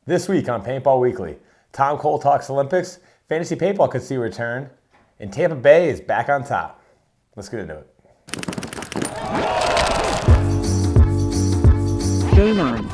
This week on Paintball Weekly, Tom Cole talks Olympics, fantasy paintball could see a return, and Tampa Bay is back on top. Let's get into it. Game on.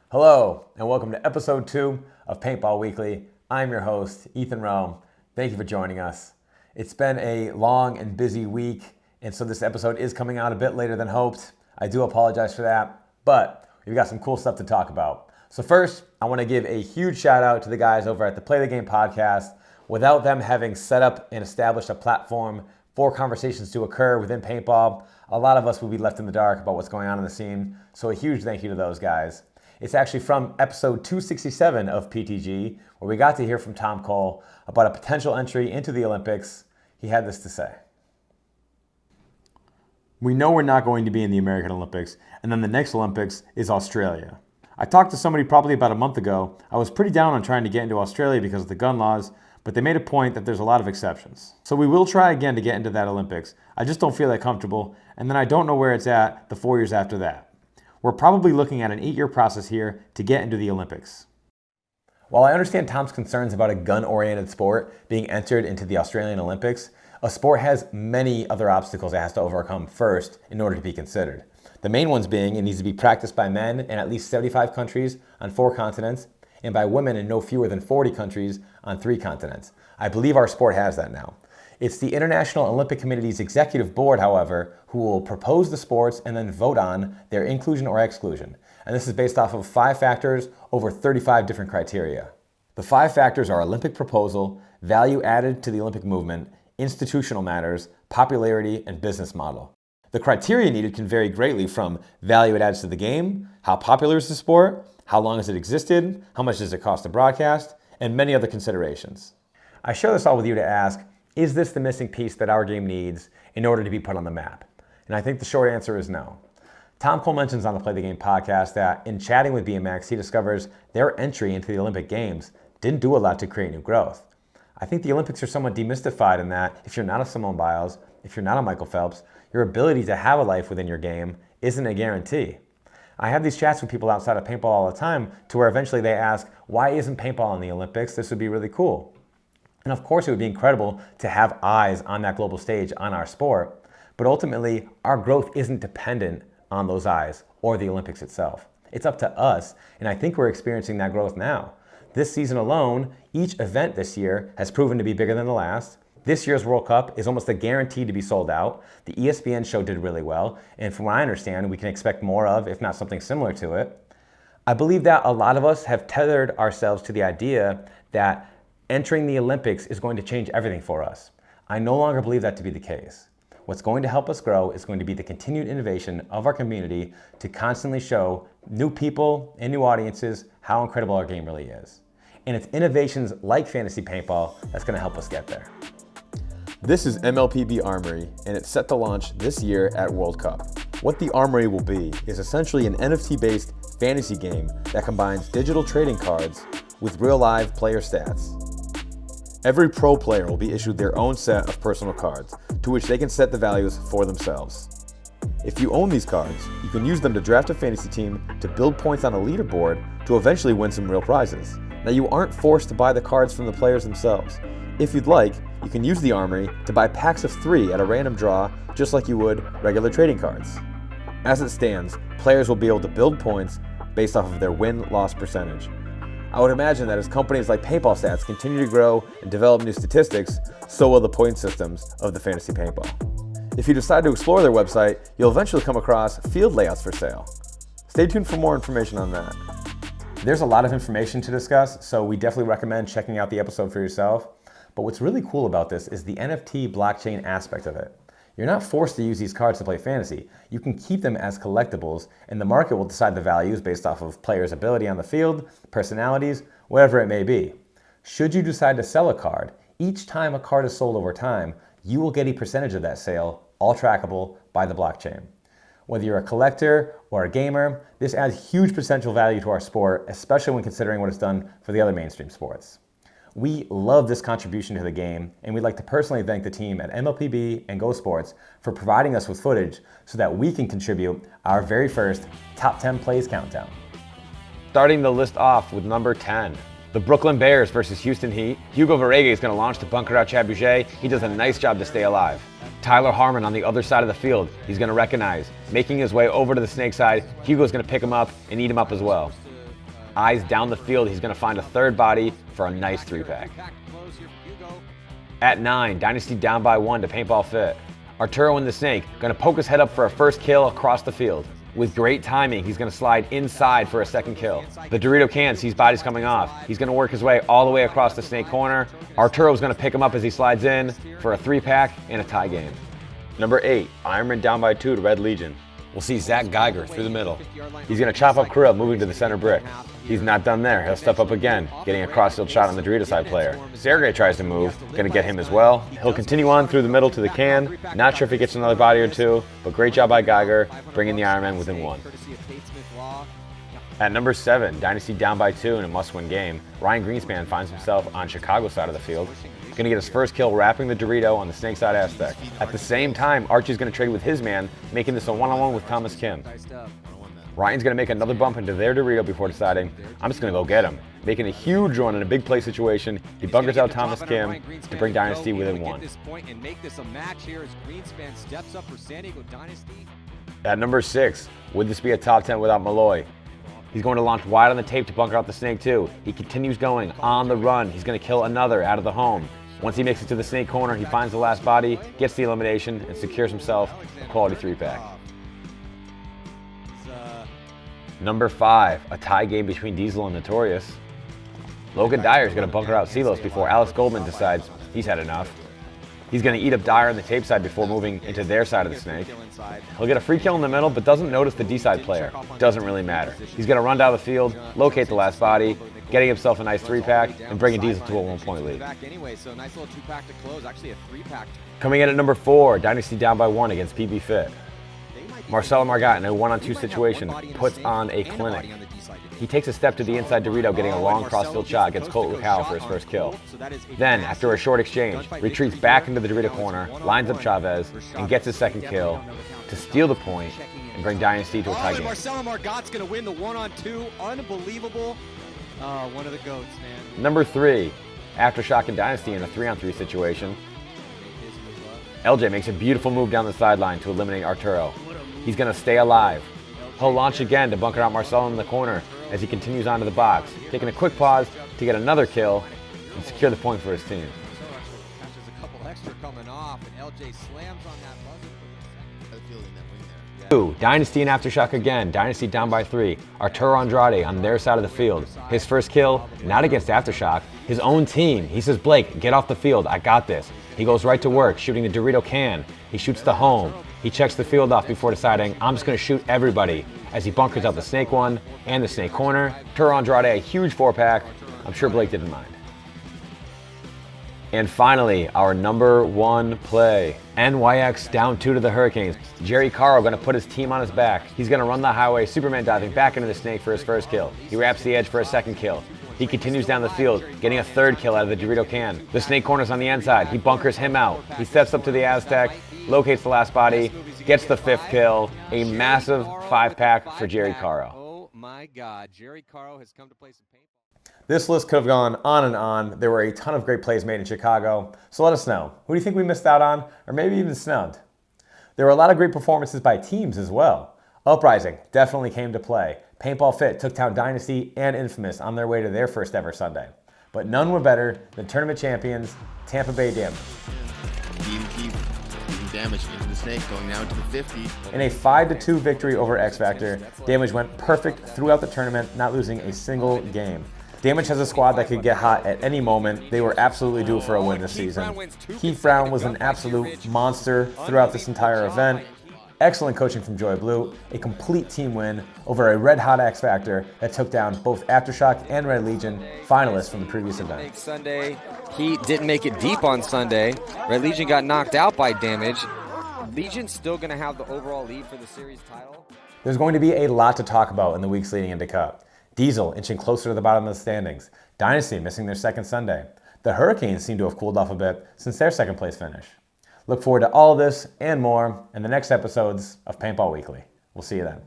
Hello, and welcome to episode 2 of Paintball Weekly. I'm your host, Ethan Rome. Thank you for joining us. It's been a long and busy week, and so this episode is coming out a bit later than hoped. I do apologize for that, but we've got some cool stuff to talk about. So first, I want to give a huge shout out to the guys over at the Play the Game podcast. Without them having set up and established a platform for conversations to occur within paintball, a lot of us would be left in the dark about what's going on in the scene. So a huge thank you to those guys. It's actually from episode 267 of PTG, where we got to hear from Tom Cole about a potential entry into the Olympics. He had this to say. We know we're not going to be in the American Olympics, and then the next Olympics is Australia. I talked to somebody probably about a month ago. I was pretty down on trying to get into Australia because of the gun laws, but they made a point that there's a lot of exceptions. So we will try again to get into that Olympics. I just don't feel that comfortable, and then I don't know where it's at the 4 years after that. We're probably looking at an 8-year process here to get into the Olympics. While I understand Tom's concerns about a gun-oriented sport being entered into the Australian Olympics, a sport has many other obstacles it has to overcome first in order to be considered. The main ones being it needs to be practiced by men in at least 75 countries on 4 continents and by women in no fewer than 40 countries on 3 continents. I believe our sport has that now. It's the International Olympic Committee's executive board, however, who will propose the sports and then vote on their inclusion or exclusion. And this is based off of 5 factors over 35 different criteria. The 5 factors are Olympic proposal, value added to the Olympic movement, institutional matters, popularity, and business model. The criteria needed can vary greatly from value it adds to the game, how popular is the sport, how long has it existed, how much does it cost to broadcast, and many other considerations. I share this all with you to ask, is this the missing piece that our game needs in order to be put on the map? And I think the short answer is no. Tom Cole mentions on the Play the Game podcast that in chatting with BMX, he discovers their entry into the Olympic Games didn't do a lot to create new growth. I think the Olympics are somewhat demystified in that if you're not a Simone Biles, if you're not a Michael Phelps, your ability to have a life within your game isn't a guarantee. I have these chats with people outside of paintball all the time to where eventually they ask, why isn't paintball in the Olympics? This would be really cool. And of course, it would be incredible to have eyes on that global stage on our sport, but ultimately, our growth isn't dependent on those eyes or the Olympics itself. It's up to us, and I think we're experiencing that growth now. This season alone, each event this year has proven to be bigger than the last. This year's World Cup is almost a guarantee to be sold out. The ESPN show did really well, and from what I understand, we can expect more of, if not something similar to it. I believe that a lot of us have tethered ourselves to the idea that entering the Olympics is going to change everything for us. I no longer believe that to be the case. What's going to help us grow is going to be the continued innovation of our community to constantly show new people and new audiences how incredible our game really is. And it's innovations like fantasy paintball that's going to help us get there. This is MLPB Armory, and it's set to launch this year at World Cup. What the Armory will be is essentially an NFT-based fantasy game that combines digital trading cards with real live player stats. Every pro player will be issued their own set of personal cards, to which they can set the values for themselves. If you own these cards, you can use them to draft a fantasy team, to build points on a leaderboard, to eventually win some real prizes. Now, you aren't forced to buy the cards from the players themselves. If you'd like, you can use the Armory to buy packs of 3 at a random draw, just like you would regular trading cards. As it stands, players will be able to build points based off of their win-loss percentage. I would imagine that as companies like Paintball Stats continue to grow and develop new statistics, so will the point systems of the fantasy paintball. If you decide to explore their website, you'll eventually come across field layouts for sale. Stay tuned for more information on that. There's a lot of information to discuss, so we definitely recommend checking out the episode for yourself. But what's really cool about this is the NFT blockchain aspect of it. You're not forced to use these cards to play fantasy. You can keep them as collectibles, and the market will decide the values based off of players' ability on the field, personalities, whatever it may be. Should you decide to sell a card, each time a card is sold over time, you will get a percentage of that sale, all trackable by the blockchain. Whether you're a collector or a gamer, this adds huge potential value to our sport, especially when considering what it's done for the other mainstream sports. We love this contribution to the game, and we'd like to personally thank the team at MLPB and Go Sports for providing us with footage so that we can contribute our very first Top 10 Plays Countdown. Starting the list off with number 10. The Brooklyn Bears versus Houston Heat. Hugo Varega is going to launch to bunker out Chad Bouget. He does a nice job to stay alive. Tyler Harmon on the other side of the field. He's going to recognize. Making his way over to the snake side, Hugo's going to pick him up and eat him up as well. Eyes down the field, he's going to find a third body for a nice 3-pack. At 9, Dynasty down by 1 to Paintball Fit. Arturo and the Snake going to poke his head up for a first kill across the field. With great timing, he's going to slide inside for a second kill. The Dorito Can sees bodies coming off. He's going to work his way all the way across the Snake corner. Arturo's going to pick him up as he slides in for a 3-pack and a tie game. Number 8, Ironman down by 2 to Red Legion. We'll see Zach Geiger through the middle. He's going to chop up Krill, moving to the center brick. He's not done there. He'll step up again, getting a cross-field shot on the Dorito side player. Sergey tries to move, going to get him as well. He'll continue on through the middle to the can. Not sure if he gets another body or two, but great job by Geiger, bringing the Ironman within 1. At number 7, Dynasty down by 2 in a must-win game, Ryan Greenspan finds himself on Chicago's side of the field. Going to get his first kill wrapping the Dorito on the snake side Aztec. At the same time, Archie's going to trade with his man, making this a one-on-one with Thomas Kim. Ryan's going to make another bump into their Dorito before deciding, I'm just going to go get him. Making a huge run in a big play situation, he bunkers out Thomas Kim to bring Dynasty within 1. At number 6, would this be a top 10 without Malloy? He's going to launch wide on the tape to bunker out the Snake too. He continues going on the run. He's going to kill another out of the home. Once he makes it to the Snake corner, he finds the last body, gets the elimination, and secures himself a quality 3-pack. Number 5, a tie game between Diesel and Notorious. Logan Dyer is going to bunker out Silos before Alex Goldman decides he's had enough. He's going to eat up Dyer on the tape side before moving into their side of the Snake. He'll get a free kill in the middle, but doesn't notice the D-side player. Doesn't really matter. He's going to run down the field, locate the last body, getting himself a nice 3-pack, and bringing Diesel to a 1-point lead. Coming in at number 4, Dynasty down by 1 against PB Fit. Marcelo Margot in a 1-on-2 situation puts on a clinic. He takes a step to the inside Dorito, getting a long cross-field shot against Colt Lucal for his first kill. Then, after a short exchange, retreats back into the Dorito corner, lines up Chavez, and gets his second kill to steal the point and bring Dynasty to a tie game. Marcelo Margot's going to win the 1-on-2. Unbelievable. One of the GOATs, man. Number 3, Aftershock and Dynasty in a 3-on-3 situation. LJ makes a beautiful move down the sideline to eliminate Arturo. He's going to stay alive. He'll launch again to bunker out Marcelo in the corner as he continues onto the box, taking a quick pause to get another kill and secure the point for his team. Dynasty and Aftershock again. Dynasty down by 3. Arturo Andrade on their side of the field. His first kill, not against Aftershock, his own team. He says, Blake, get off the field. I got this. He goes right to work, shooting the Dorito can. He shoots the home. He checks the field off before deciding, I'm just going to shoot everybody, as he bunkers out the Snake one and the Snake corner. Arturo Andrade, a huge 4-pack. I'm sure Blake didn't mind. And finally, our number 1 play. NYX down 2 to the Hurricanes. Jerry Caro going to put his team on his back. He's going to run the highway, Superman diving back into the Snake for his first kill. He wraps the edge for a second kill. He continues down the field, getting a third kill out of the Dorito can. The Snake corner's on the inside. He bunkers him out. He steps up to the Aztec, locates the last body, gets the 5th kill. A massive 5-pack for Jerry Caro. Oh my God, Jerry Caro has come to play some paintball. This list could have gone on and on. There were a ton of great plays made in Chicago. So let us know. Who do you think we missed out on, or maybe even snubbed? There were a lot of great performances by teams as well. Uprising definitely came to play. Paintball Fit took down Dynasty and Infamous on their way to their first ever Sunday. But none were better than tournament champions, Tampa Bay Damage. Keep Damage into the Snake, going down to the 50. In a 5-2 victory over X Factor, Damage went perfect throughout the tournament, not losing a single game. Damage has a squad that could get hot at any moment. They were absolutely due for a win this season. Keith Brown was an absolute monster throughout this entire event. Excellent coaching from Joy Blue, a complete team win over a red-hot X Factor that took down both Aftershock and Red Legion, finalists from the previous event. Sunday, Heat didn't make it deep on Sunday. Red Legion got knocked out by Damage. Legion's still going to have the overall lead for the series title. There's going to be a lot to talk about in the weeks leading into Cup. Diesel inching closer to the bottom of the standings. Dynasty missing their second Sunday. The Hurricanes seem to have cooled off a bit since their second place finish. Look forward to all of this and more in the next episodes of Paintball Weekly. We'll see you then.